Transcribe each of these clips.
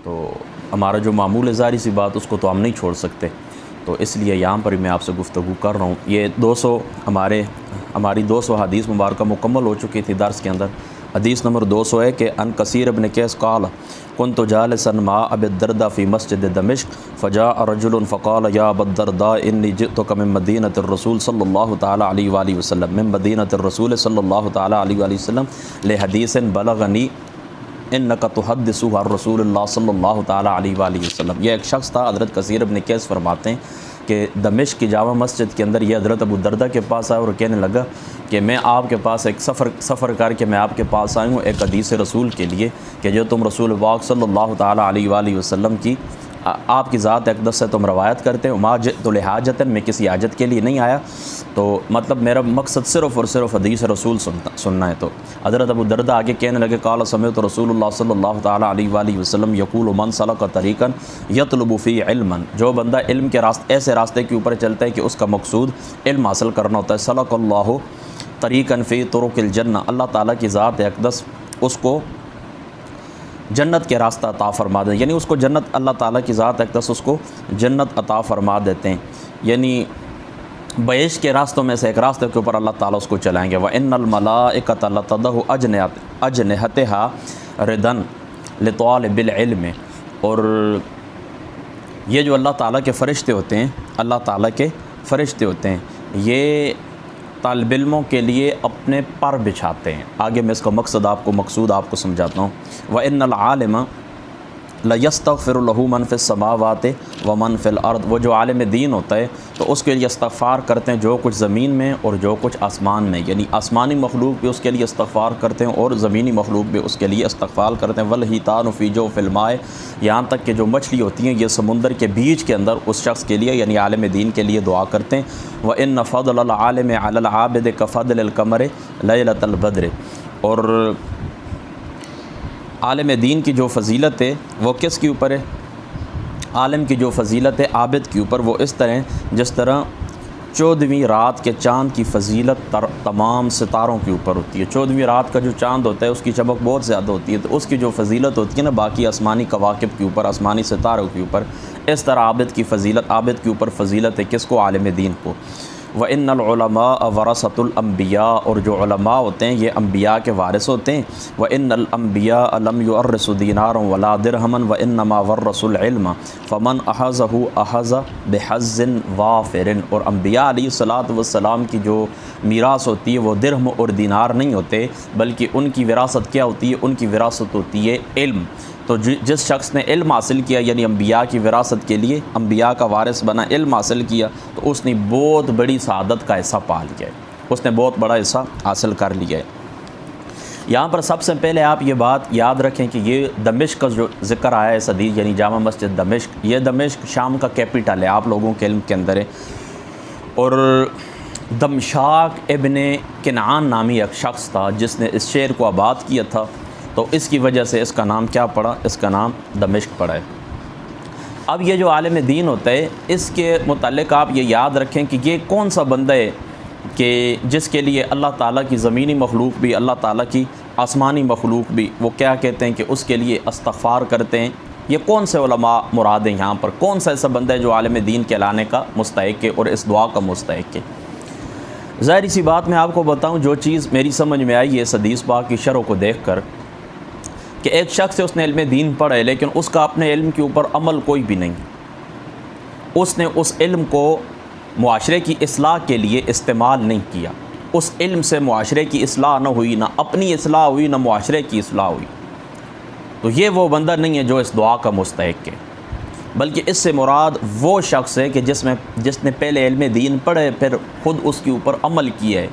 تو ہمارا جو معمول ہے ظاہری سی بات اس کو تو ہم نہیں چھوڑ سکتے، تو اس لیے یہاں پر میں آپ سے گفتگو کر رہا ہوں۔ یہ 200 ہماری 200 حدیث مبارکہ مکمل ہو چکی تھی درس کے اندر۔ حدیث نمبر 200 ہے کہ ان کثیر ابن قیس قال كنت جالسا مع ابي الدرداء في مسجد دمشق فجاء رجل فقال يا ابا الدرداء اني جئتك من مدينة الرسول صلى الله تعالى عليه وآله وسلم من مدينة الرسول صلى الله تعالى عليه وآله وسلم لحديث بلغني انك تحدث عن رسول اللہ صلی اللہ تعالیٰ علیہ وآلہ وسلم۔ یہ ایک شخص تھا، حضرت کثیر ابن قیس فرماتے ہیں کہ دمشق کی جامع مسجد کے اندر یہ حضرت ابو الدرداء کے پاس آیا اور کہنے لگا کہ میں آپ کے پاس ایک سفر کر کے میں آپ کے پاس آئی ہوں ایک حدیث رسول کے لیے کہ جو تم رسول پاک صلی اللہ تعالیٰ علیہ وآلہ وسلم کی آپ کی ذات اقدس سے تم روایت کرتے ہو۔ ما جئت لحاجۃ، میں کسی حاجت کے لیے نہیں آیا، تو مطلب میرا مقصد صرف اور صرف حدیث رسول سننا ہے۔ تو حضرت ابو الدرداء آگے کہنے لگے قال سمعت رسول اللہ صلی اللہ تعالیٰ علیہ وآلہ وسلم یقول من سلک طریقا یطلب فی علما، جو بندہ علم کے ایسے راستے کے اوپر چلتا ہے کہ اس کا مقصود علم حاصل کرنا ہوتا ہے، سلک اللہ طریقا فی طرق الجنہ، اللہ تعالیٰ کی ذات اقدس اس کو جنت کے راستہ عطا فرما دیں، یعنی اس کو جنت، اللہ تعالیٰ کی ذات اقدس اس کو جنت عطا فرما دیتے ہیں، یعنی بیش کے راستوں میں سے ایک راستے کے اوپر اللہ تعالیٰ اس کو چلائیں گے۔ وَإِنَّ الْمَلَائِكَةَ لَتَضَعُ أَجْنِحَتَهَا رِدًا لِطَالِبِ الْعِلْمِ، اور یہ جو اللہ تعالیٰ کے فرشتے ہوتے ہیں، اللہ تعالیٰ کے فرشتے ہوتے ہیں، یہ طالب علموں کے لیے اپنے پر بچھاتے ہیں۔ آگے میں اس کا مقصود آپ کو سمجھاتا ہوں۔ وَإِنَّ الْعَالِمَ لَيَسْتَغْفِرُ لَهُ مَنْ فِي السَّمَاوَاتِ وَمَنْ فِي الْأَرْضِ، وہ جو عالم دین ہوتا ہے تو اس کے لیے استغفار کرتے ہیں جو کچھ زمین میں اور جو کچھ آسمان میں، یعنی آسمانی مخلوق بھی اس کے لیے استغفار کرتے ہیں اور زمینی مخلوق بھی اس کے لیے استغفار کرتے ہیں۔ وَالْحِيتَانُ فِي جَوْفِ الْمَاءِ، یہاں تک کہ جو مچھلی ہوتی ہیں یہ سمندر کے بیچ کے اندر اس شخص کے لیے یعنی عالم دین کے لیے دعا کرتے ہیں۔ وَإِنَّ فَضْلَ الْعَالِمِ عَلَى الْعَابِدِ كَفَضْلِ الْقَمَرِ لَيْلَةَ الْبَدْرِ، اور عالم دین کی جو فضیلت ہے وہ کس کے اوپر ہے؟ عالم کی جو فضیلت ہے عابد کے اوپر، وہ اس طرح جس طرح 14ویں رات کے چاند کی فضیلت تمام ستاروں کے اوپر ہوتی ہے۔ 14ویں رات کا جو چاند ہوتا ہے اس کی چمک بہت زیادہ ہوتی ہے، تو اس کی جو فضیلت ہوتی ہے نا باقی آسمانی کواکب کے اوپر، آسمانی ستاروں کے اوپر، اس طرح عابد کے اوپر فضیلت ہے، کس کو؟ عالم دین کو۔ وَإِنَّ الْعُلَمَاءَ وَرَثَةُ الْأَنْبِيَاءِ، اور جو علماء ہوتے ہیں یہ انبیاء کے وارث ہوتے ہیں۔ وَإِنَّ الْأَنْبِيَاءَ لَمْ يُوَرِّثُوا دِينَارًا وَلَا دِرْهَمًا وَإِنَّمَا وَرَّثُوا الْعِلْمَ فَمَنْ أَخَذَهُ أَخَذَ بِحَظٍّ وَافِرٍ، اور انبیاء علیہ الصلاۃ والسلام کی جو میراث ہوتی ہے وہ درہم اور دینار نہیں ہوتے، بلکہ ان کی وراثت کیا ہوتی ہے؟ ان کی وراثت ہوتی ہے علم۔ تو جس شخص نے علم حاصل کیا یعنی انبیاء کی وراثت کے لیے انبیاء کا وارث بنا، علم حاصل کیا، تو اس نے بہت بڑی سعادت کا حصہ پا لیا ہے، اس نے بہت بڑا حصہ حاصل کر لیا ہے۔ یہاں پر سب سے پہلے آپ یہ بات یاد رکھیں کہ یہ دمشق کا جو ذکر آیا ہے حدیث یعنی جامع مسجد دمشق، یہ دمشق شام کا کیپٹل ہے، آپ لوگوں کے علم کے اندر ہے، اور دمشاق ابن کنعان نامی ایک شخص تھا جس نے اس شہر کو آباد کیا تھا، تو اس کی وجہ سے اس کا نام کیا پڑا؟ اس کا نام دمشق پڑا ہے۔ اب یہ جو عالم دین ہوتا ہے اس کے متعلق آپ یہ یاد رکھیں کہ یہ کون سا بندہ ہے کہ جس کے لیے اللہ تعالیٰ کی زمینی مخلوق بھی، اللہ تعالیٰ کی آسمانی مخلوق بھی، وہ کیا کہتے ہیں کہ اس کے لیے استغفار کرتے ہیں۔ یہ کون سے علماء مراد ہیں یہاں پر؟ کون سا ایسا بندہ ہے جو عالم دین کہلانے کا مستحق ہے اور اس دعا کا مستحق ہے؟ ظاہری سی بات میں آپ کو بتاؤں، جو چیز میری سمجھ میں آئی ہے اس حدیث پاک کی شرح کو دیکھ کر، کہ ایک شخص ہے اس نے علم دین پڑھا ہے لیکن اس کا اپنے علم کے اوپر عمل کوئی بھی نہیں، اس نے اس علم کو معاشرے کی اصلاح کے لیے استعمال نہیں کیا، اس علم سے معاشرے کی اصلاح نہ ہوئی، نہ اپنی اصلاح ہوئی، نہ معاشرے کی اصلاح ہوئی، تو یہ وہ بندہ نہیں ہے جو اس دعا کا مستحق ہے، بلکہ اس سے مراد وہ شخص ہے کہ جس نے پہلے علم دین پڑھے پھر خود اس کے اوپر عمل کیا ہے،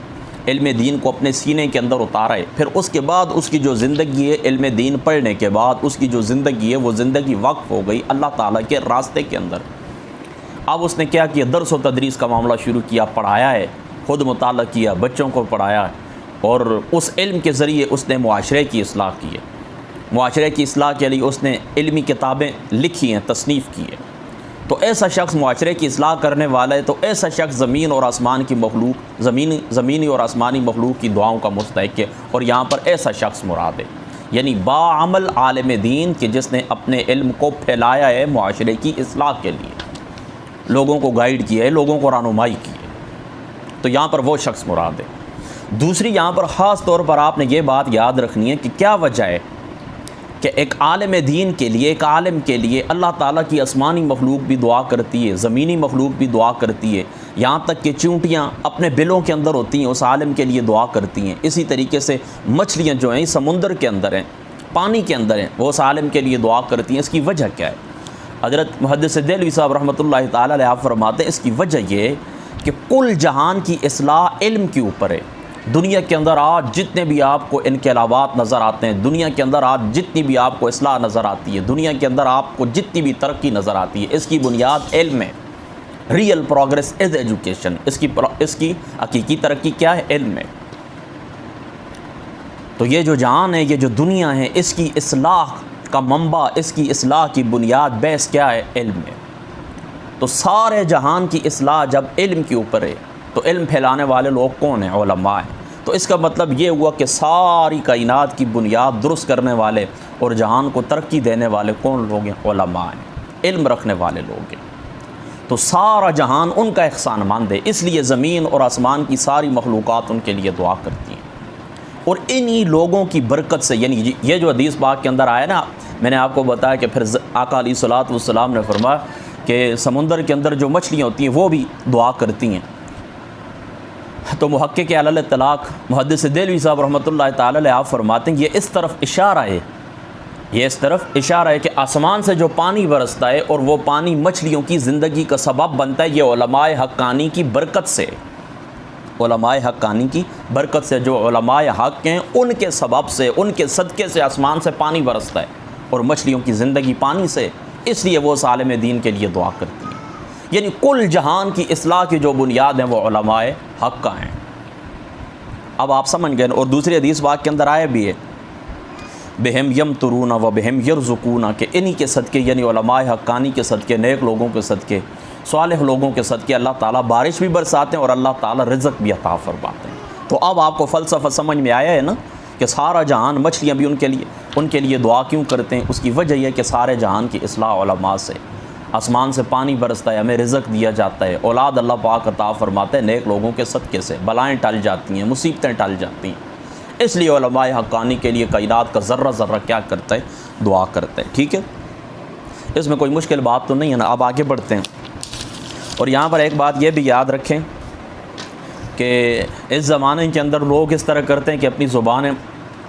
علم دین کو اپنے سینے کے اندر اتارا ہے، پھر اس کے بعد اس کی جو زندگی ہے علم دین پڑھنے کے بعد اس کی جو زندگی ہے وہ زندگی وقف ہو گئی اللہ تعالیٰ کے راستے کے اندر۔ اب اس نے کیا کیا؟ درس و تدریس کا معاملہ شروع کیا، پڑھایا ہے، خود مطالعہ کیا، بچوں کو پڑھایا ہے، اور اس علم کے ذریعے اس نے معاشرے کی اصلاح کی ہے، معاشرے کی اصلاح کے لیے اس نے علمی کتابیں لکھی ہیں، تصنیف کی ہے۔ تو ایسا شخص معاشرے کی اصلاح کرنے والا ہے، تو ایسا شخص زمین اور آسمان کی مخلوق، زمینی اور آسمانی مخلوق کی دعاؤں کا مستحق ہے، اور یہاں پر ایسا شخص مراد ہے۔ یعنی باعمل عالم دین کہ جس نے اپنے علم کو پھیلایا ہے معاشرے کی اصلاح کے لیے، لوگوں کو گائیڈ کیا ہے، لوگوں کو رہنمائی کی ہے، تو یہاں پر وہ شخص مراد ہے۔ دوسری یہاں پر خاص طور پر آپ نے یہ بات یاد رکھنی ہے کہ کیا وجہ ہے کہ ایک عالم دین کے لیے، ایک عالم کے لیے اللہ تعالیٰ کی آسمانی مخلوق بھی دعا کرتی ہے، زمینی مخلوق بھی دعا کرتی ہے، یہاں تک کہ چونٹیاں اپنے بلوں کے اندر ہوتی ہیں اس عالم کے لیے دعا کرتی ہیں، اسی طریقے سے مچھلیاں جو ہیں سمندر کے اندر ہیں، پانی کے اندر ہیں، وہ اس عالم کے لیے دعا کرتی ہیں۔ اس کی وجہ کیا ہے؟ حضرت محدث دہلوی صاحب رحمۃ اللہ تعالیٰ علیہ آپ فرماتے ہیں اس کی وجہ یہ ہے کہ کل جہان کی اصلاح علم کے اوپر ہے۔ دنیا کے اندر آج جتنے بھی آپ کو انقلابات نظر آتے ہیں، دنیا کے اندر آج جتنی بھی آپ کو اصلاح نظر آتی ہے، دنیا کے اندر آپ کو جتنی بھی ترقی نظر آتی ہے، اس کی بنیاد علم ہے۔ ریئل پروگرس از ایجوکیشن، اس کی حقیقی ترقی کیا ہے؟ علم ہے۔ تو یہ جو جہان ہے، یہ جو دنیا ہے، اس کی اصلاح کا منبع، اس کی اصلاح کی بنیاد بیس کیا ہے؟ علم ہے۔ تو سارے جہان کی اصلاح جب علم کے اوپر ہے تو علم پھیلانے والے لوگ کون ہیں؟ علماء ہیں۔ تو اس کا مطلب یہ ہوا کہ ساری کائنات کی بنیاد درست کرنے والے اور جہان کو ترقی دینے والے کون لوگ ہیں؟ علماء ہیں، علم رکھنے والے لوگ ہیں۔ تو سارا جہان ان کا احسان مند ہے، اس لیے زمین اور آسمان کی ساری مخلوقات ان کے لیے دعا کرتی ہیں۔ اور انہی لوگوں کی برکت سے، یعنی یہ جو حدیث پاک کے اندر آیا نا، میں نے آپ کو بتایا کہ پھر آقا علیہ الصلوۃ والسلام نے فرمایا کہ سمندر کے اندر جو مچھلیاں ہوتی ہیں وہ بھی دعا کرتی ہیں۔ تو محقق علی الاطلاق محدث دہلوی صاحب رحمۃ اللہ تعالی علیہ آپ فرماتے ہیں یہ اس طرف اشارہ ہے، یہ اس طرف اشارہ ہے کہ آسمان سے جو پانی برستا ہے اور وہ پانی مچھلیوں کی زندگی کا سبب بنتا ہے، یہ علماء حقانی کی برکت سے، علماء حقانی کی برکت سے، جو علماء حق ہیں ان کے سبب سے، ان کے صدقے سے آسمان سے پانی برستا ہے اور مچھلیوں کی زندگی پانی سے، اس لیے وہ اس عالم دین کے لیے دعا کرتی ہیں۔ یعنی کل جہان کی اصلاح کی جو بنیاد ہیں وہ علماء حق کا ہیں۔ اب آپ سمجھ گئے۔ اور دوسری حدیث پاک کے اندر آیا بھی ہے بہم یمطرون و بہم یرزقون، کہ انہی کے صدقے، یعنی علماء حقانی کے صدقے، نیک لوگوں کے صدقے، صالح لوگوں کے صدقے اللہ تعالیٰ بارش بھی برساتے ہیں اور اللہ تعالیٰ رزق بھی عطا فرماتے ہیں۔ تو اب آپ کو فلسفہ سمجھ میں آیا ہے نا کہ سارا جہان، مچھلیاں بھی ان کے لیے دعا کیوں کرتے ہیں؟ اس کی وجہ یہ کہ سارے جہان کی اصلاح علماء سے، آسمان سے پانی برستا ہے، ہمیں رزق دیا جاتا ہے، اولاد اللہ پاک عطا فرماتا ہے، نیک لوگوں کے صدقے سے بلائیں ٹل جاتی ہیں، مصیبتیں ٹل جاتی ہیں۔ اس لیے علماء حقانی کے لیے کائنات کا ذرہ ذرہ کیا کرتا ہے؟ دعا کرتا ہے۔ ٹھیک ہے، اس میں کوئی مشکل بات تو نہیں ہے نا۔ اب آگے بڑھتے ہیں، اور یہاں پر ایک بات یہ بھی یاد رکھیں کہ اس زمانے کے اندر لوگ اس طرح کرتے ہیں کہ اپنی زبانیں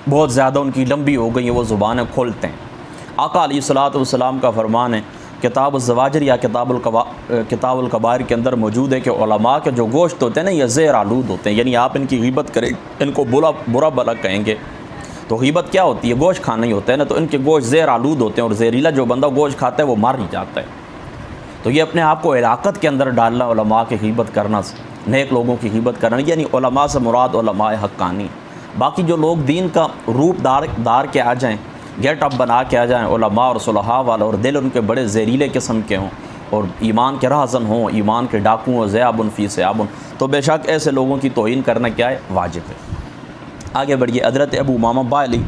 بہت زیادہ ان کی لمبی ہو گئی ہیں، وہ زبانیں کھولتے ہیں۔ آقا علیہ الصلوۃ والسلام کا فرمان ہے کتاب الزواجر یا کتاب الکبائر کے اندر موجود ہے کہ علماء کے جو گوشت ہوتے ہیں نا یہ زہر آلود ہوتے ہیں، یعنی آپ ان کی غیبت کریں، ان کو برا بلا کہیں گے تو غیبت کیا ہوتی ہے؟ گوشت کھانا ہی ہوتا ہے نا، تو ان کے گوشت زہر آلود ہوتے ہیں، اور زہریلا جو بندہ گوشت کھاتا ہے وہ مر ہی جاتا ہے۔ تو یہ اپنے آپ کو ہلاکت کے اندر ڈالنا علماء کی غیبت کرنا سے، نیک لوگوں کی غیبت کرنا، یعنی علماء سے مراد علماء حقانی۔ باقی جو لوگ دین کا روپ دار کے آ جائیں، گیٹ اپ بنا کے آ جائیں، علماء اور صلحاء والا، اور دل ان کے بڑے زہریلے قسم کے ہوں اور ایمان کے راہزن ہوں، ایمان کے ڈاکوں اور ذیاب فی سیاب، تو بے شک ایسے لوگوں کی توہین کرنا کیا ہے؟ واجب ہے۔ آگے بڑھیے۔ حضرت ابو امامہ باہلی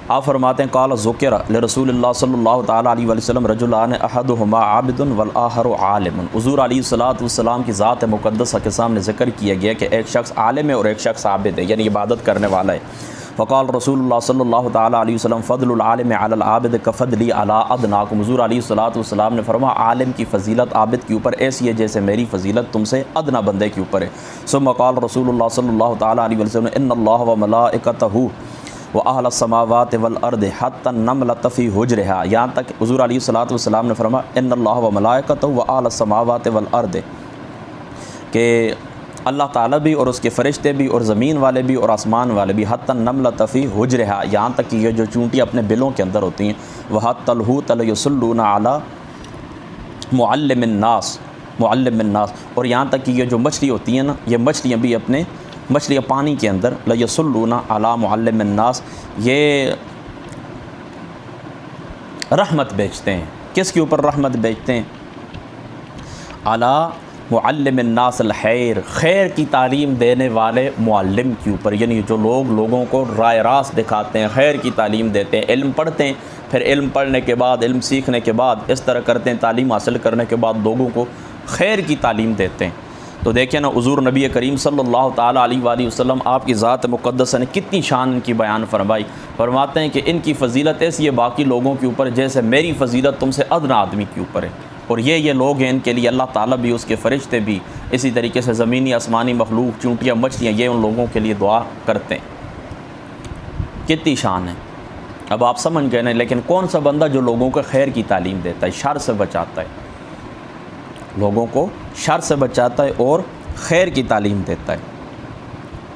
آپ فرماتے ہیں قال ذکر لرسول اللہ صلی اللہ تعالیٰ علیہ وسلم رجلان احدہما عابد والآخر عالم۔ حضور علیہ الصلوۃ والسلام کی ذات مقدسہ کے سامنے ذکر کیا گیا کہ ایک شخص عالم ہے اور ایک شخص عابد ہے، یعنی عبادت کرنے والا ہے۔ فقال رسول اللہ صلی اللہ تعالیٰ علیہ وسلم فضل العالم علی العابد کفضلی علی ادناکم۔ حضور علیہ الصلوۃ والسلام نے فرمایا عالم کی فضیلت عابد کے اوپر ایسی ہے جیسے میری فضیلت تم سے ادنا بندے کے اوپر ہے۔ ثم قال رسول اللہ صلی اللہ تعالیٰ علیہ وسلم ان اللہ وملائکتہ واہل السماوات والارض حتی النملۃ فی حجرہا، یہاں تک حضور علیہ الصلوۃ والسلام نے فرمایا ان اللہ وملائکتہ واہل السماوات والارض، کہ اللہ تعالیٰ بھی اور اس کے فرشتے بھی اور زمین والے بھی اور آسمان والے بھی حتی النملۃ فی حجرہا، یہاں تک کہ یہ جو چونٹی اپنے بلوں کے اندر ہوتی ہیں، وحتی الحوت لیصلون علی معلم الناس، اور یہاں تک کہ یہ جو مچھلی ہوتی ہیں نا، یہ مچھلیاں بھی اپنے مچھلیاں پانی کے اندر لیصلون علی معلم الناس، یہ رحمت بیچتے ہیں۔ کس کے اوپر رحمت بیچتے ہیں؟ علی معلم الناس الخیر، خیر کی تعلیم دینے والے معلم کے اوپر، یعنی جو لوگوں کو رائے راست دکھاتے ہیں، خیر کی تعلیم دیتے ہیں، علم پڑھتے ہیں، پھر علم پڑھنے کے بعد، علم سیکھنے کے بعد اس طرح کرتے ہیں، تعلیم حاصل کرنے کے بعد لوگوں کو خیر کی تعلیم دیتے ہیں۔ تو دیکھیں نا، حضور نبی کریم صلی اللہ تعالیٰ علیہ وآلہ وسلم آپ کی ذات مقدسہ نے کتنی شان ان کی بیان فرمائی۔ فرماتے ہیں کہ ان کی فضیلت ایسی ہے باقی لوگوں کے اوپر جیسے میری فضیلت تم سے ادنا آدمی کے اوپر ہے، اور یہ لوگ ہیں، ان کے لیے اللہ تعالیٰ بھی، اس کے فرشتے بھی، اسی طریقے سے زمینی آسمانی مخلوق، چونٹیاں، مچھلیاں، یہ ان لوگوں کے لیے دعا کرتے ہیں۔ کتنی شان ہے، اب آپ سمجھ گئے نا۔ لیکن کون سا بندہ جو لوگوں کو خیر کی تعلیم دیتا ہے، شر سے بچاتا ہے، لوگوں کو شر سے بچاتا ہے اور خیر کی تعلیم دیتا ہے،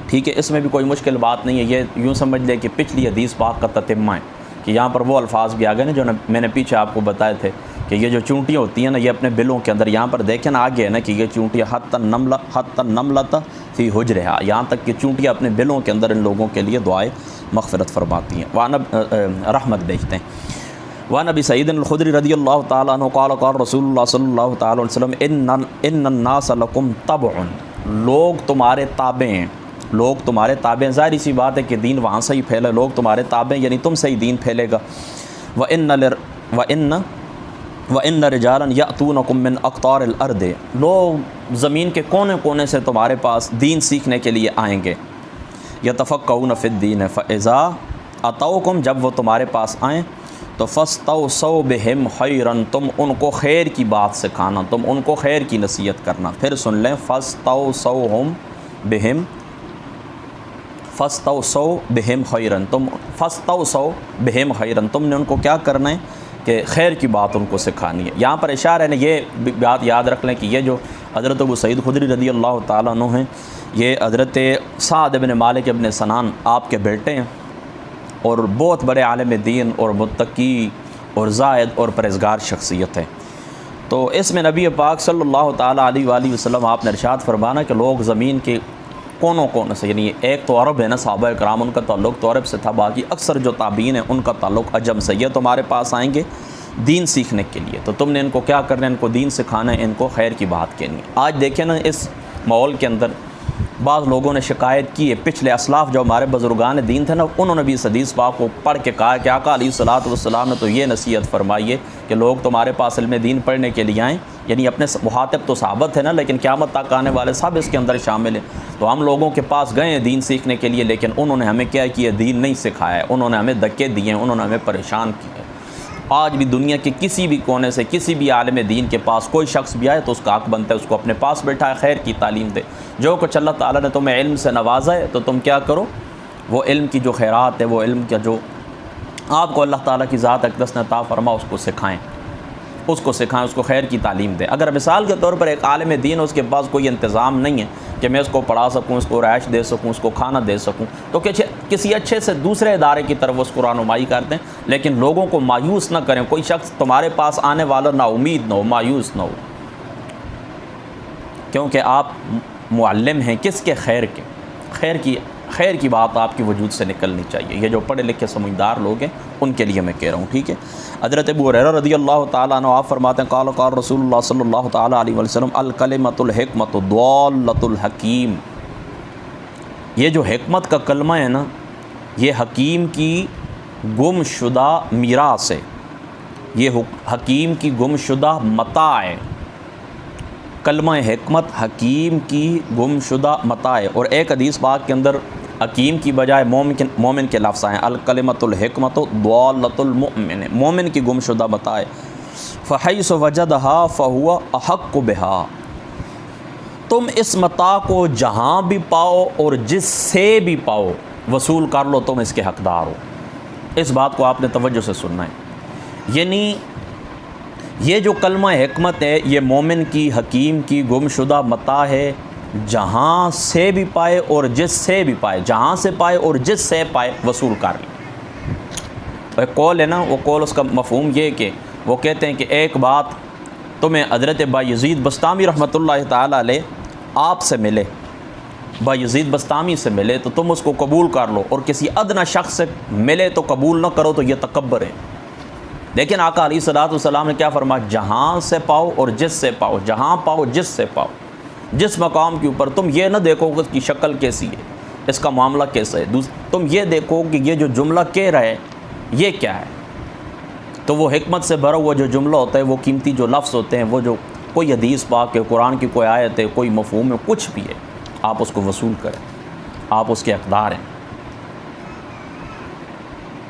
ٹھیک ہے، اس میں بھی کوئی مشکل بات نہیں ہے۔ یہ یوں سمجھ لے کہ پچھلی حدیث پاک کا تتمہ ہے، کہ یہاں پر وہ الفاظ بھی آ گئے نا جو میں نے پیچھے آپ کو بتائے تھے، کہ یہ جو چونٹیاں ہوتی ہیں نا، یہ اپنے بلوں کے اندر، یہاں پر دیکھیں نا آگے ہے نا کہ یہ چونٹیاں حتی النملۃ فی حجرہا، یہاں تک کہ چونٹیاں اپنے بلوں کے اندر ان لوگوں کے لیے دعائے مغفرت فرماتی ہیں، رحمت بھیجتے ہیں۔ وعن ابی سعید الخدری رضی اللہ تعالیٰ عنہ قال قال رسول اللہ صلی اللہ تعالیٰ علیہ وسلم ان الناس لکم تبع، لوگ تمہارے تابع ہیں، لوگ تمہارے تابع ہیں۔ ظاہری سی بات ہے کہ دین وہاں سے ہی پھیلے، لوگ تمہارے تابع ہیں، یعنی تم سے ہی دین پھیلے گا۔ وَإِنَّ رِجَالًا يَأْتُونَكُم مِّنْ أَقْطَارِ الْأَرْضِ، لوگ زمین کے کونے کونے سے تمہارے پاس دین سیکھنے کے لیے آئیں گے۔ يَتَفَقَّهُونَ فِي الدِّينِ فَإِذَا أَتَوْكُمْ، جب وہ تمہارے پاس آئیں تو فَاسْتَوْصَوْا بِهِمْ خَيْرًا، تم ان کو خیر کی بات سکھانا، تم ان کو خیر کی نصیحت کرنا۔ پھر سن لیں، فَاسْتَوْصَوْا بِهِمْ خَيْرًا، فَاسْتَوْصَوْا بِهِمْ خَيْرًا، تم نے ان کو کیا کرنا ہے کہ خیر کی بات ان کو سکھانی ہے۔ یہاں پر اشارہ ہے نا، یہ بات یاد رکھ لیں کہ یہ جو حضرت ابو سعید خدری رضی اللہ تعالیٰ عنہ ہیں، یہ حضرت سعد بن مالک ابن سنان آپ کے بیٹے ہیں، اور بہت بڑے عالم دین اور متقی اور زاہد اور پرہیزگار شخصیت ہے۔ تو اس میں نبی پاک صلی اللہ تعالیٰ علیہ وآلہ وسلم آپ نے ارشاد فرمانا کہ لوگ زمین کے کونوں سے، یعنی ایک تو عرب ہے نا، صحابہ کرام ان کا تعلق تو عرب سے تھا، باقی اکثر جو تابعین ہیں ان کا تعلق عجم سے، یہ تمہارے پاس آئیں گے دین سیکھنے کے لیے، تو تم نے ان کو کیا کرنا ہے، ان کو دین سکھانا ہے، ان کو خیر کی بات کہنی ہے۔ آج دیکھیں نا، اس ماحول کے اندر بعض لوگوں نے شکایت کی ہے، پچھلے اسلاف جو ہمارے بزرگان دین تھے نا، انہوں نے بھی اس حدیث پاک کو پڑھ کے کہا کہ آقا علیہ الصلوۃ والسلام نے تو یہ نصیحت فرمائی ہے کہ لوگ تمہارے پاس علم دین پڑھنے کے لیے آئیں، یعنی اپنے مخاطب تو صحابہ تھے نا، لیکن قیامت تک آنے والے سب اس کے اندر شامل ہیں۔ تو ہم لوگوں کے پاس گئے ہیں دین سیکھنے کے لیے، لیکن انہوں نے ہمیں کیا کیا، دین نہیں سکھایا ہے، انہوں نے ہمیں دھکے دیے ہیں، انہوں نے ہمیں پریشان کیا ہے۔ آج بھی دنیا کے کسی بھی کونے سے کسی بھی عالم دین کے پاس کوئی شخص بھی آئے تو اس کا حق بنتا ہے اس کو اپنے پاس بٹھائے، خیر کی تعلیم دے۔ جو کچھ اللہ تعالیٰ نے تمہیں علم سے نوازا ہے تو تم کیا کرو، وہ علم کی جو خیرات ہے، وہ علم کا جو آپ کو اللہ تعالیٰ کی ذات اقدس نے عطا فرما، اس کو سکھائیں، اس کو خیر کی تعلیم دیں۔ اگر مثال کے طور پر ایک عالم دین اس کے پاس کوئی انتظام نہیں ہے کہ میں اس کو پڑھا سکوں، اس کو رہائش دے سکوں، اس کو کھانا دے سکوں، تو کسی اچھے سے دوسرے ادارے کی طرف اس کو رہنمائی کر دیں، لیکن لوگوں کو مایوس نہ کریں۔ کوئی شخص تمہارے پاس آنے والا نا امید نہ ہو، مایوس نہ ہو، کیونکہ آپ معلم ہیں کس کے، خیر کی بات آپ کی وجود سے نکلنی چاہیے۔ یہ جو پڑھے لکھے سمجھدار لوگ ہیں ان کے لیے میں کہہ رہا ہوں، ٹھیک ہے۔ حضرت ابو ہریرہ رضی اللہ تعالیٰ عنہ آپ فرماتے ہیں قال قال رسول اللہ صلی اللہ تعالیٰ علیہ وسلم الکلمۃ الحکمۃ ضالۃ الحکیم، یہ جو حکمت کا کلمہ ہے نا، یہ حکیم کی گم شدہ میراث ہے، یہ حکیم کی گم شدہ متاع ہے۔ کلمہ حکمت حکیم کی گم شدہ متاع ہے۔ اور ایک حدیث پاک کے اندر حکیم کی بجائے مومن کے لفظ آئے، الکلمۃ الحکمۃ ضالۃ المؤمن، مومن کی گم شدہ متاع ہے۔ فحیث وجدہا فہو احق بہا، تم اس متاع کو جہاں بھی پاؤ اور جس سے بھی پاؤ وصول کر لو، تم اس کے حقدار ہو۔ اس بات کو آپ نے توجہ سے سننا ہے، یعنی یہ جو کلمہ حکمت ہے یہ مومن کی، حکیم کی گم شدہ متاع ہے، جہاں سے بھی پائے اور جس سے بھی پائے، جہاں سے پائے اور جس سے پائے وصول کر لیں۔ ایک قول ہے نا، وہ قول اس کا مفہوم یہ کہ وہ کہتے ہیں کہ ایک بات تمہیں حضرت بایزید بسطامی رحمۃ اللہ تعالیٰ علیہ آپ سے ملے، بایزید بسطامی سے ملے تو تم اس کو قبول کر لو، اور کسی ادنا شخص سے ملے تو قبول نہ کرو، تو یہ تکبر ہے، لیکن آقا علیہ الصلوۃ والسلام نے کیا فرمایا؟ جہاں سے پاؤ اور جس سے پاؤ، جہاں پاؤ جس سے پاؤ، جس مقام کے اوپر تم یہ نہ دیکھو کہ اس کی شکل کیسی ہے، اس کا معاملہ کیسا ہے، تم یہ دیکھو کہ یہ جو جملہ کہہ رہا ہے یہ کیا ہے۔ تو وہ حکمت سے بھرا ہوا جو جملہ ہوتا ہے، وہ قیمتی جو لفظ ہوتے ہیں، وہ جو کوئی حدیث پاک ہے، قرآن کی کوئی آیت ہے، کوئی مفہوم ہے، کچھ بھی ہے، آپ اس کو وصول کریں، آپ اس کے حقدار ہیں۔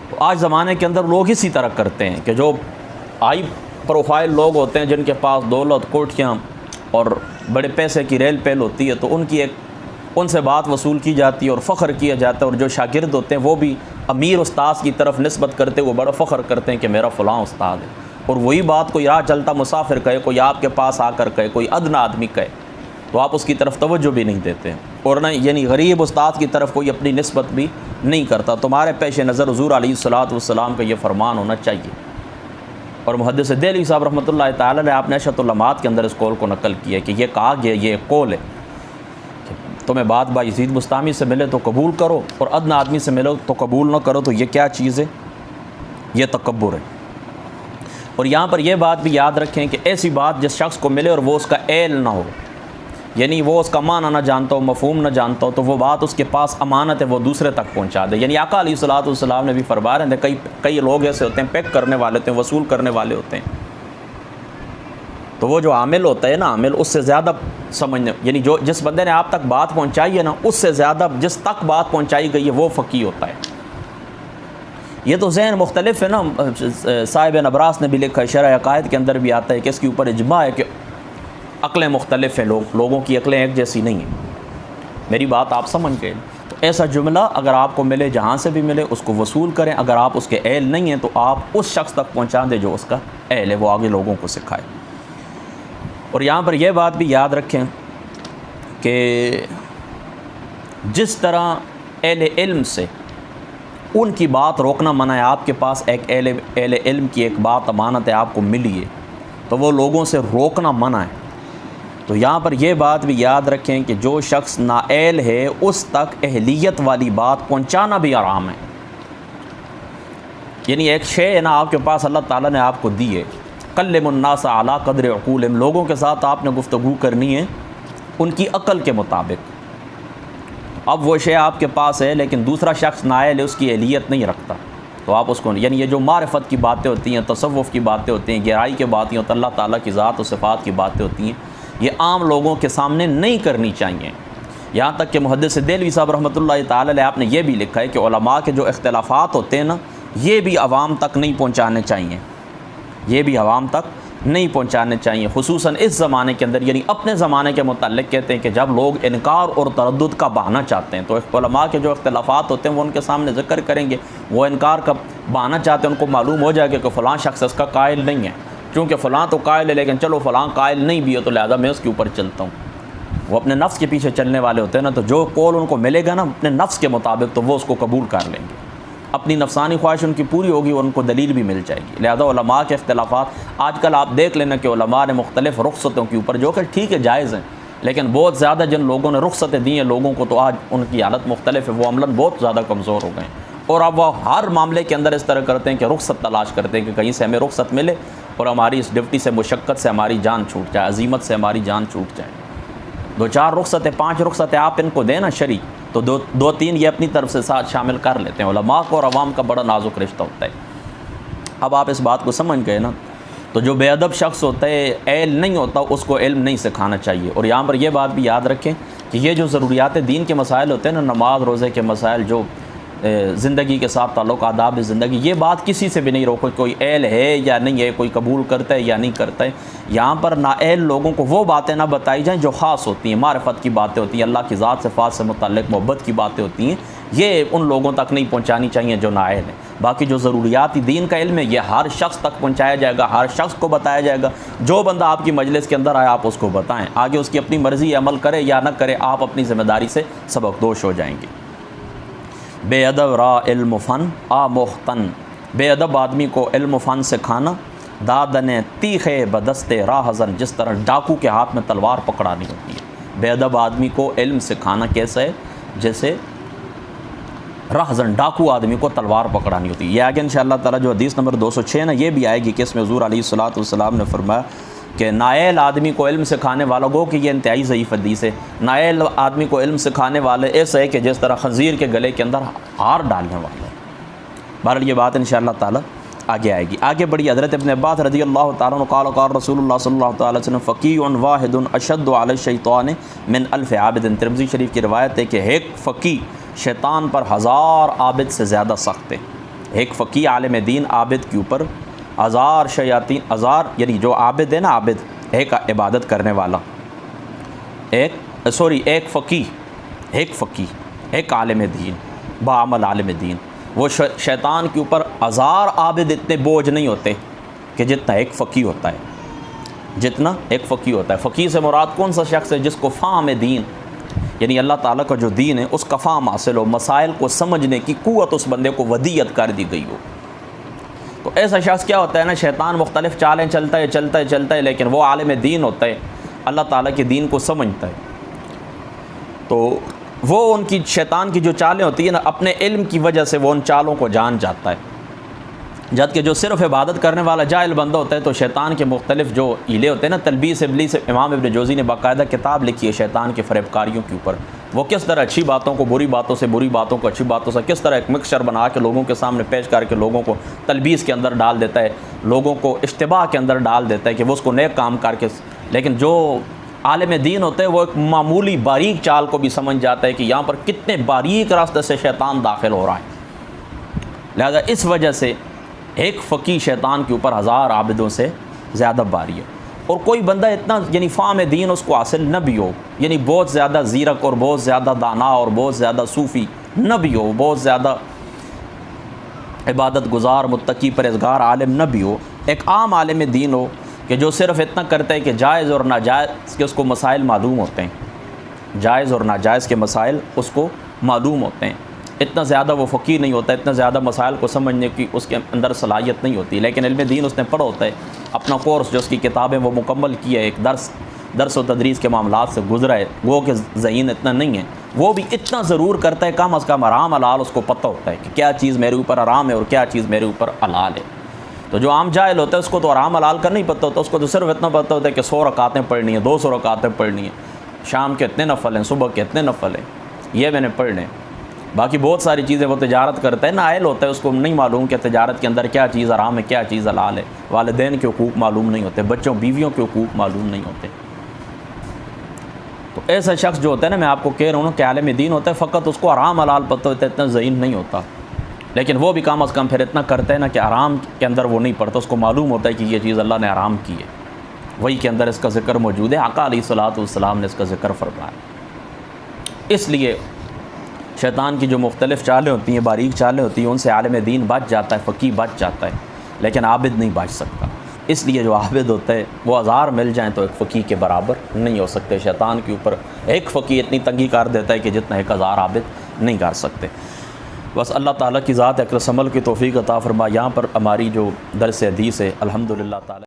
تو آج زمانے کے اندر لوگ اسی طرح کرتے ہیں کہ جو ہائی پروفائل لوگ ہوتے ہیں، جن کے پاس دولت، کوٹھیاں اور بڑے پیسے کی ریل پیل ہوتی ہے، تو ان سے بات وصول کی جاتی ہے اور فخر کیا جاتا ہے، اور جو شاگرد ہوتے ہیں وہ بھی امیر استاذ کی طرف نسبت کرتے، وہ بڑا فخر کرتے ہیں کہ میرا فلاں استاد ہے، اور وہی بات کوئی راہ چلتا مسافر کہے، کوئی آپ کے پاس آ کر کہے، کوئی ادنا آدمی کہے، تو آپ اس کی طرف توجہ بھی نہیں دیتے ہیں، اور نہ یعنی غریب استاد کی طرف کوئی اپنی نسبت بھی نہیں کرتا۔ تمہارے پیش نظر حضور علیہ الصلوۃ والسلام کا یہ فرمان ہونا چاہیے۔ اور محدث دہلوی صاحب رحمۃ اللہ تعالی نے آپ نے اشرۃ اللمعات کے اندر اس قول کو نقل کیا کہ یہ کہا گیا، یہ قول ہے کہ تمہیں بات بایزید بستامی سے ملے تو قبول کرو، اور ادنا آدمی سے ملو تو قبول نہ کرو، تو یہ کیا چیز ہے؟ یہ تکبر ہے۔ اور یہاں پر یہ بات بھی یاد رکھیں کہ ایسی بات جس شخص کو ملے اور وہ اس کا اہل نہ ہو، یعنی وہ اس کا معنی نہ جانتا ہو، مفہوم نہ جانتا ہو، تو وہ بات اس کے پاس امانت ہے، وہ دوسرے تک پہنچا دے۔ یعنی آقا علیہ الصلوۃ والسلام نے بھی فرما رہے ہیں، کئی لوگ ایسے ہوتے ہیں، پیک کرنے والے ہوتے ہیں، وصول کرنے والے ہوتے ہیں، تو وہ جو عامل ہوتا ہے نا، عامل اس سے زیادہ سمجھنے، یعنی جس بندے نے آپ تک بات پہنچائی ہے نا، اس سے زیادہ جس تک بات پہنچائی گئی ہے وہ فقیہ ہوتا ہے۔ یہ تو ذہن مختلف ہے نا، صاحب نبراس نے بھی لکھا ہے، شرح عقائد کے اندر بھی آتا ہے کہ اس کے اوپر اجماع ہے کہ عقلیں مختلف ہیں، لوگوں کی عقلیں ایک جیسی نہیں ہیں۔ میری بات آپ سمجھ گئے؟ تو ایسا جملہ اگر آپ کو ملے، جہاں سے بھی ملے، اس کو وصول کریں۔ اگر آپ اس کے اہل نہیں ہیں تو آپ اس شخص تک پہنچا دیں جو اس کا اہل ہے، وہ آگے لوگوں کو سکھائے۔ اور یہاں پر یہ بات بھی یاد رکھیں کہ جس طرح اہل علم سے ان کی بات روکنا منع ہے، آپ کے پاس ایک اہل علم کی ایک بات امانت ہے، آپ کو ملی ہے، تو وہ لوگوں سے روکنا منع ہے۔ تو یہاں پر یہ بات بھی یاد رکھیں کہ جو شخص نااہل ہے اس تک اہلیت والی بات پہنچانا بھی حرام ہے۔ یعنی ایک شے ہے نا آپ کے پاس، اللہ تعالیٰ نے آپ کو دی ہے، کلم الناس علی قدر عقولہم، لوگوں کے ساتھ آپ نے گفتگو کرنی ہے ان کی عقل کے مطابق۔ اب وہ شے آپ کے پاس ہے لیکن دوسرا شخص نااہل ہے، اس کی اہلیت نہیں رکھتا، تو آپ اس کو، یعنی یہ جو معرفت کی باتیں ہوتی ہیں، تصوف کی باتیں ہوتی ہیں، گہرائی کی باتیں ہوتی ہیں، اللہ تعالیٰ کی ذات و صفات کی باتیں ہوتی ہیں، یہ عام لوگوں کے سامنے نہیں کرنی چاہیے۔ یہاں تک کہ محدث دہلوی صاحب رحمۃ اللہ تعالی علیہ آپ نے یہ بھی لکھا ہے کہ علماء کے جو اختلافات ہوتے ہیں نا، یہ بھی عوام تک نہیں پہنچانے چاہیے، یہ بھی عوام تک نہیں پہنچانے چاہیے، خصوصاً اس زمانے کے اندر۔ یعنی اپنے زمانے کے متعلق کہتے ہیں کہ جب لوگ انکار اور تردد کا بہانہ چاہتے ہیں تو علماء کے جو اختلافات ہوتے ہیں وہ ان کے سامنے ذکر کریں گے، وہ انکار کا بہانہ چاہتے ہیں، ان کو معلوم ہو جائے گا کہ فلاں شخص اس کا قائل نہیں ہے، کیونکہ فلاں تو قائل ہے لیکن چلو فلاں قائل نہیں بھی ہے تو لہذا میں اس کے اوپر چلتا ہوں۔ وہ اپنے نفس کے پیچھے چلنے والے ہوتے ہیں نا، تو جو قول ان کو ملے گا نا اپنے نفس کے مطابق تو وہ اس کو قبول کر لیں گے، اپنی نفسانی خواہش ان کی پوری ہوگی اور ان کو دلیل بھی مل جائے گی۔ لہذا علماء کے اختلافات آج کل آپ دیکھ لینا کہ علماء نے مختلف رخصتوں کے اوپر، جو کہ ٹھیک ہے جائز ہیں، لیکن بہت زیادہ جن لوگوں نے رخصتیں دی ہیں لوگوں کو، تو آج ان کی حالت مختلف ہے، وہ عملاً بہت زیادہ کمزور ہو گئے ہیں، اور اب وہ ہر معاملے کے اندر اس طرح کرتے ہیں کہ رخصت تلاش کرتے ہیں کہ کہیں سے ہمیں رخصت ملے اور ہماری اس ڈیوٹی سے، مشقت سے ہماری جان چھوٹ جائے، عزیمت سے ہماری جان چھوٹ جائے۔ 2-4 رخصتیں، 5 رخصتیں آپ ان کو دیں نا شرعی، تو 2-3 یہ اپنی طرف سے ساتھ شامل کر لیتے ہیں۔ علماء کو اور عوام کا بڑا نازک رشتہ ہوتا ہے۔ اب آپ اس بات کو سمجھ گئے نا، تو جو بے ادب شخص ہوتا ہے، اہل نہیں ہوتا، اس کو علم نہیں سکھانا چاہیے۔ اور یہاں پر یہ بات بھی یاد رکھیں کہ یہ جو ضروریات دین کے مسائل ہوتے ہیں نا، نماز روزے کے مسائل، جو زندگی کے ساتھ تعلق، آداب زندگی، یہ بات کسی سے بھی نہیں روکو کوئی اہل ہے یا نہیں ہے، کوئی قبول کرتا ہے یا نہیں کرتا ہے۔ یہاں پر نااہل لوگوں کو وہ باتیں نہ بتائی جائیں جو خاص ہوتی ہیں، معرفت کی باتیں ہوتی ہیں، اللہ کی ذات صفات سے متعلق محبت کی باتیں ہوتی ہیں، یہ ان لوگوں تک نہیں پہنچانی چاہیے جو نااہل ہیں۔ باقی جو ضروریات دین کا علم ہے یہ ہر شخص تک پہنچایا جائے گا، ہر شخص کو بتایا جائے گا۔ جو بندہ آپ کی مجلس کے اندر آئے آپ اس کو بتائیں، آگے اس کی اپنی مرضی عمل کرے یا نہ کرے، آپ اپنی ذمہ داری سے سبکدوش ہو جائیں گے۔ بے ادب را علم و فن آموختن، بے ادب آدمی کو علم و فن سکھانا، دادن تیخ بدست راہ زن، جس طرح ڈاکو کے ہاتھ میں تلوار پکڑانی ہوتی ہے۔ بے ادب آدمی کو علم سکھانا کیسا ہے؟ جیسے رہزن ڈاکو آدمی کو تلوار پکڑانی ہوتی ہے۔ یہ آگے انشاءاللہ تعالیٰ جو حدیث نمبر 206 نا یہ بھی آئے گی کہ اس میں حضور علیہ الصلوۃ والسلام نے فرمایا کہ نائل آدمی کو علم سکھانے والا گو کہ یہ انتہائی ضعیف حدیث ہے، نائل آدمی کو علم سکھانے والے ایسا ہے کہ جس طرح خنزیر کے گلے کے اندر ہار ڈالنے والا ہے۔ بہرحال یہ بات انشاءاللہ تعالیٰ آگے آئے گی۔ آگے بڑی حضرت ابن عباس رضی اللہ تعالیٰ عنہ قال قال رسول اللہ صلی اللہ تعالیٰ علیہ وسلم فقیہ واحد اشد علی الشیطان من الف عابد۔ ترمذی شریف کی روایت ہے کہ ایک فقیہ شیطان پر 1000 عابد سے زیادہ سخت ہے۔ ایک فقیہ عالم دین عابد کے اوپر 1000 شیاطین، 1000 یعنی جو عابد ہے نا، عابد ایک عبادت کرنے والا، ایک فقیہ ایک عالم دین بعمل عالم دین، وہ شیطان کے اوپر 1000 عابد اتنے بوجھ نہیں ہوتے کہ جتنا ایک فقیہ ہوتا ہے۔ فقیہ سے مراد کون سا شخص ہے؟ جس کو فہم دین، یعنی اللہ تعالیٰ کا جو دین ہے اس کا فہم حاصل ہو، مسائل کو سمجھنے کی قوت اس بندے کو ودیت کر دی گئی ہو۔ تو ایسا شخص کیا ہوتا ہے نا، شیطان مختلف چالیں چلتا ہے لیکن وہ عالم دین ہوتا ہے، اللہ تعالیٰ کے دین کو سمجھتا ہے، تو وہ ان کی شیطان کی جو چالیں ہوتی ہیں نا، اپنے علم کی وجہ سے وہ ان چالوں کو جان جاتا ہے۔ جبکہ جو صرف عبادت کرنے والا جاہل بندہ ہوتا ہے تو شیطان کے مختلف جو ہیلے ہوتے ہیں نا، تلبیس ابلیس، امام ابن جوزی نے باقاعدہ کتاب لکھی ہے شیطان کے فریب کاریوں کے اوپر، وہ کس طرح اچھی باتوں کو بری باتوں سے، بری باتوں کو اچھی باتوں سے کس طرح ایک مکسچر بنا کے لوگوں کے سامنے پیش کر کے لوگوں کو تلبیس کے اندر ڈال دیتا ہے، لوگوں کو اشتباہ کے اندر ڈال دیتا ہے کہ وہ اس کو نیک کام کر کے، لیکن جو عالم دین ہوتے ہیں وہ ایک معمولی باریک چال کو بھی سمجھ جاتا ہے کہ یہاں پر کتنے باریک راستے سے شیطان داخل ہو رہا ہے۔ لہذا اس وجہ سے ایک فقیہ شیطان کے اوپر 1000 عابدوں سے زیادہ باری ہے۔ اور کوئی بندہ اتنا یعنی فہم دین اس کو حاصل نہ بھی ہو، یعنی بہت زیادہ زیرک اور بہت زیادہ دانا اور بہت زیادہ صوفی نہ بھی ہو، بہت زیادہ عبادت گزار متقی پرہیزگار عالم نہ بھی ہو، ایک عام عالم دین ہو کہ جو صرف اتنا کرتا ہے کہ جائز اور ناجائز کے اس کو مسائل معلوم ہوتے ہیں، جائز اور ناجائز کے مسائل اس کو معلوم ہوتے ہیں، اتنا زیادہ وہ فقیر نہیں ہوتا، اتنا زیادہ مسائل کو سمجھنے کی اس کے اندر صلاحیت نہیں ہوتی، لیکن علم دین اس نے پڑھا ہوتا ہے، اپنا کورس جو اس کی کتابیں وہ مکمل کیا ہے، ایک درس و تدریس کے معاملات سے گزرا ہے، وہ کہ ذہین اتنا نہیں ہے، وہ بھی اتنا ضرور کرتا ہے، کم از کم حرام حلال اس کو پتہ ہوتا ہے کہ کیا چیز میرے اوپر حرام ہے اور کیا چیز میرے اوپر حلال ہے۔ تو جو عام جاہل ہوتا ہے اس کو تو حرام حلال کا نہیں پتہ ہوتا، اس کو تو صرف اتنا پتہ ہوتا ہے کہ 100 رکعتیں پڑھنی ہیں، 200 رکعتیں پڑھنی ہیں، شام کے اتنے نفل ہیں، صبح کے اتنے نفل ہیں، یہ میں نے پڑھنے ہیں۔ باقی بہت ساری چیزیں وہ تجارت کرتا ہے، نااہل ہوتا ہے، اس کو نہیں معلوم کہ تجارت کے اندر کیا چیز حرام ہے کیا چیز حلال ہے، والدین کے حقوق معلوم نہیں ہوتے، بچوں بیویوں کے حقوق معلوم نہیں ہوتے۔ تو ایسا شخص جو ہوتا ہے نا، میں آپ کو کہہ رہا ہوں کہ عالم دین ہوتا ہے، فقط اس کو حرام حلال پتہ ہوتا ہے، اتنا ذہین نہیں ہوتا، لیکن وہ بھی کم از کم پھر اتنا کرتا ہے نا کہ حرام کے اندر وہ نہیں پڑتا، اس کو معلوم ہوتا ہے کہ یہ چیز اللہ نے حرام کی ہے، وہی کے اندر اس کا ذکر موجود ہے، آقا علیہ الصلوۃ والسلام نے اس کا ذکر فرمایا۔ اس لیے شیطان کی جو مختلف چالیں ہوتی ہیں، باریک چالیں ہوتی ہیں، ان سے عالم دین بچ جاتا ہے، فقیہ بچ جاتا ہے، لیکن عابد نہیں بچ سکتا۔ اس لیے جو عابد ہوتا ہے وہ 1000 مل جائیں تو ایک فقیہ کے برابر نہیں ہو سکتے۔ شیطان کے اوپر ایک فقیہ اتنی تنگی کر دیتا ہے کہ جتنا 1000 عابد نہیں کر سکتے۔ بس اللہ تعالیٰ کی ذات اقدس عمل کی توفیق عطا فرما۔ یہاں پر ہماری جو درس حدیث ہے الحمدللہ تعالیٰ